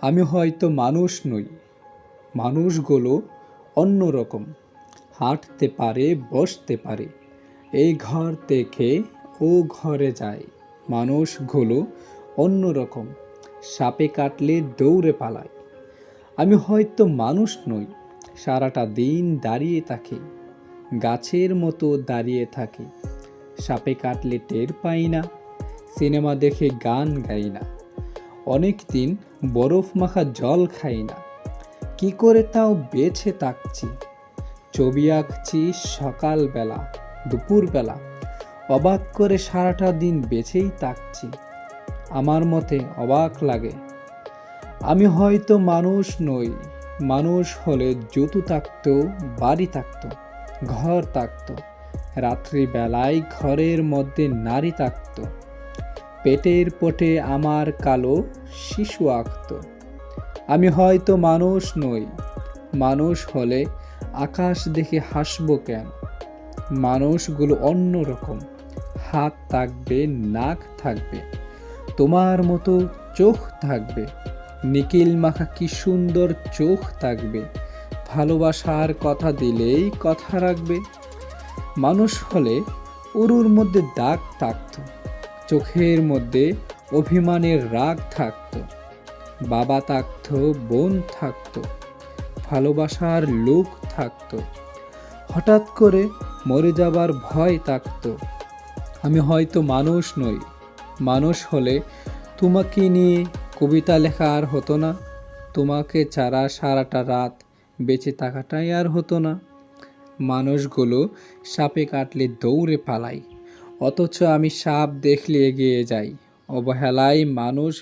আমি হয়তো মানুষ নই, মানুষগুলো অন্যরকম। হাঁটতে পারে, বসতে পারে, এই ঘর থেকে ও ঘরে যায়। মানুষগুলো অন্যরকম, সাপে কাটলে দৌড়ে পালায়। আমি হয়তো মানুষ নই, সারাটা দিন দাঁড়িয়ে থাকি, গাছের মতো দাঁড়িয়ে থাকি। সাপে কাটলে টের পাই না, সিনেমা দেখে গান গাই না, অনেক দিন বরফ মাখা জল খাই না। কি করে তাও বেঁচে থাকছি, ছবি আঁকছি সকালবেলা দুপুরবেলা, অবাক করে সারাটা দিন বেঁচেই থাকছি। আমার মতে অবাক লাগে। আমি হয়তো মানুষ নই, মানুষ হলে জুতো থাকতো, বাড়ি থাকতো, ঘর থাকতো, রাত্রিবেলায় ঘরের মধ্যে নারী থাকতো, পেটের পটে আমার কালো শিশু আঁকতো। আমি হয়তো মানুষ নই, মানুষ হলে আকাশ দেখে হাসবো কেন? মানুষগুলো অন্যরকম, হাত থাকবে, নাক থাকবে, তোমার মতো চোখ থাকবে, নিকিল মাখা কি সুন্দর চোখ থাকবে, ভালোবাসার কথা দিলেই কথা রাখবে। মানুষ হলে উরুর মধ্যে দাগ থাকতো, চোখের মধ্যে অভিমানের রাগ থাকতো, বাবা থাকতো, বোন থাকতো, ভালোবাসার লোক থাকতো, হঠাৎ করে মরে যাবার ভয় থাকতো। আমি হয়তো মানুষ নই, মানুষ হলে তোমাকে নিয়ে কবিতা লেখা আর হতো না, তোমাকে ছাড়া সারাটা রাত বেঁচে থাকাটাই আর হতো না। মানুষগুলো সাপে কাটলে দৌড়ে পালাই, অথচ আমি সাপ দেখলে এগিয়ে যাই। অবহেলায় মানুষ